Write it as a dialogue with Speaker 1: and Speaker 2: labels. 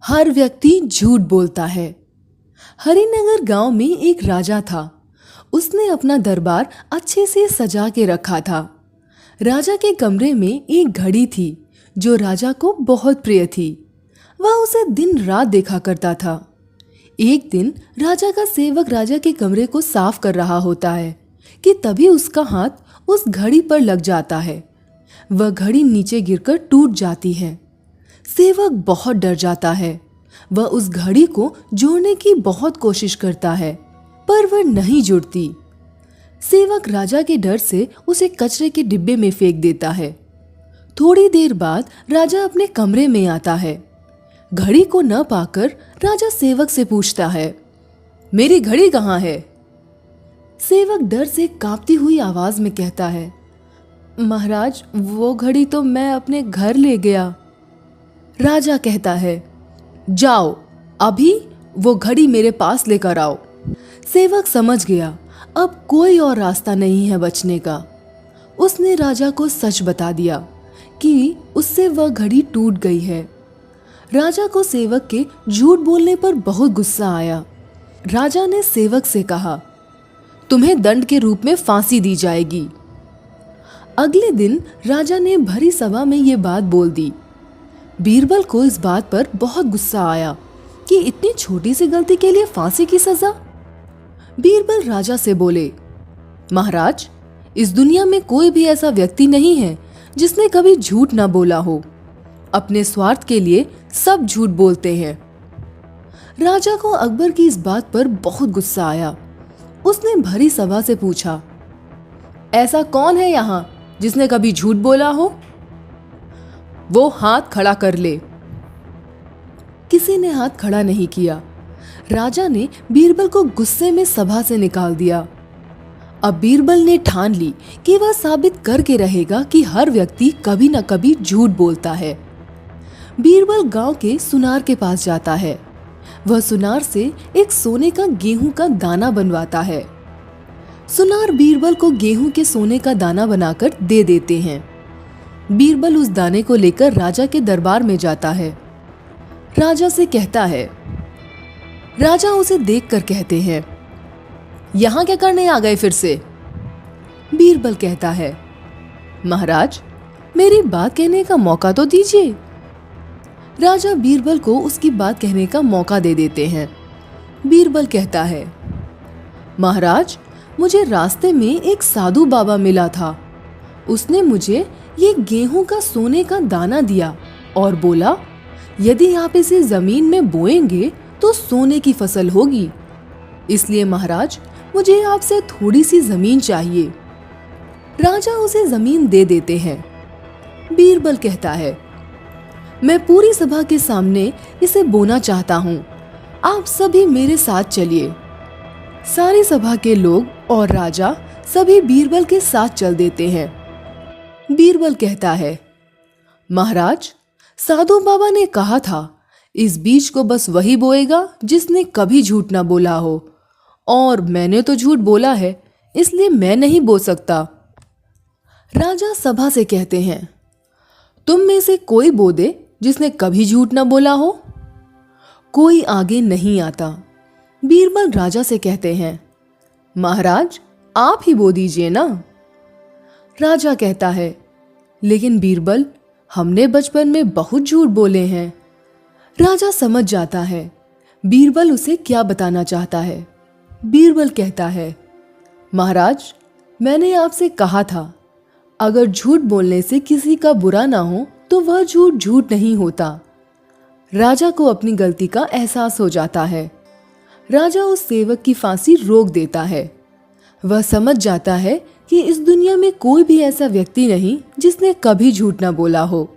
Speaker 1: हर व्यक्ति झूठ बोलता है। हरिनगर गांव में एक राजा था। उसने अपना दरबार अच्छे से सजा के रखा था। राजा के कमरे में एक घड़ी थी जो राजा को बहुत प्रिय थी। वह उसे दिन रात देखा करता था। एक दिन राजा का सेवक राजा के कमरे को साफ कर रहा होता है कि तभी उसका हाथ उस घड़ी पर लग जाता है। वह घड़ी नीचे गिरकर टूट जाती है। सेवक बहुत डर जाता है। वह उस घड़ी को जोड़ने की बहुत कोशिश करता है पर वह नहीं जुड़ती। सेवक राजा के डर से उसे कचरे के डिब्बे में फेंक देता है। थोड़ी देर बाद राजा अपने कमरे में आता है। घड़ी को न पाकर राजा सेवक से पूछता है, मेरी घड़ी कहाँ है? सेवक डर से कांपती हुई आवाज में कहता है, महाराज वो घड़ी तो मैं अपने घर ले गया। राजा कहता है, जाओ अभी वो घड़ी मेरे पास लेकर आओ। सेवक समझ गया अब कोई और रास्ता नहीं है बचने का। उसने राजा को सच बता दिया कि उससे वह घड़ी टूट गई है। राजा को सेवक के झूठ बोलने पर बहुत गुस्सा आया। राजा ने सेवक से कहा, तुम्हें दंड के रूप में फांसी दी जाएगी। अगले दिन राजा ने भरी सभा में ये बात बोल दी। बीरबल को इस बात पर बहुत गुस्सा आया कि इतनी छोटी सी गलती के लिए फांसी की सजा। बीरबल राजा से बोले, महाराज इस दुनिया में कोई भी ऐसा व्यक्ति नहीं है जिसने कभी झूठ ना बोला हो। अपने स्वार्थ के लिए सब झूठ बोलते हैं। राजा को अकबर की इस बात पर बहुत गुस्सा आया। उसने भरी सभा से पूछा, ऐसा कौन है यहाँ जिसने कभी झूठ बोला हो? वो हाथ खड़ा कर ले। किसी ने हाथ खड़ा नहीं किया। राजा ने बीरबल को गुस्से में सभा से निकाल दिया। अब बीरबल ने ठान ली कि वह साबित करके रहेगा कि हर व्यक्ति कभी न कभी झूठ बोलता है। बीरबल गांव के सुनार के पास जाता है। वह सुनार से एक सोने का गेहूं का दाना बनवाता है। सुनार बीरबल को गेहूं के सोने का दाना बनाकर दे देते हैं। बीरबल उस दाने को लेकर राजा के दरबार में जाता है। राजा से कहता है, राजा उसे देखकर कहते हैं, यहां क्या करने आ गए फिर से? बीरबल कहता है, महाराज मेरी बात कहने का मौका तो दीजिए। राजा बीरबल को उसकी बात कहने का मौका दे देते हैं। बीरबल कहता है, महाराज मुझे रास्ते में एक साधु बाबा मिला था। उसने मुझे ये गेहूं का सोने का दाना दिया और बोला, यदि आप इसे जमीन में बोएंगे तो सोने की फसल होगी। इसलिए महाराज मुझे आपसे थोड़ी सी जमीन चाहिए। राजा उसे जमीन दे देते हैं। बीरबल कहता है, मैं पूरी सभा के सामने इसे बोना चाहता हूँ। आप सभी मेरे साथ चलिए। सारी सभा के लोग और राजा सभी बीरबल के साथ चल देते हैं। बीरबल कहता है, महाराज साधु बाबा ने कहा था इस बीज को बस वही बोएगा जिसने कभी झूठ ना बोला हो, और मैंने तो झूठ बोला है इसलिए मैं नहीं बो सकता। राजा सभा से कहते हैं, तुम में से कोई बो दे जिसने कभी झूठ ना बोला हो। कोई आगे नहीं आता। बीरबल राजा से कहते हैं, महाराज आप ही बो दीजिए ना। राजा कहता है, लेकिन बीरबल हमने बचपन में बहुत झूठ बोले हैं। राजा समझ जाता है बीरबल उसे क्या बताना चाहता है। बीरबल कहता है, महाराज मैंने आपसे कहा था अगर झूठ बोलने से किसी का बुरा ना हो तो वह झूठ झूठ नहीं होता। राजा को अपनी गलती का एहसास हो जाता है। राजा उस सेवक की फांसी रोक देता है। वह समझ जाता है कि इस दुनिया में कोई भी ऐसा व्यक्ति नहीं जिसने कभी झूठ ना बोला हो।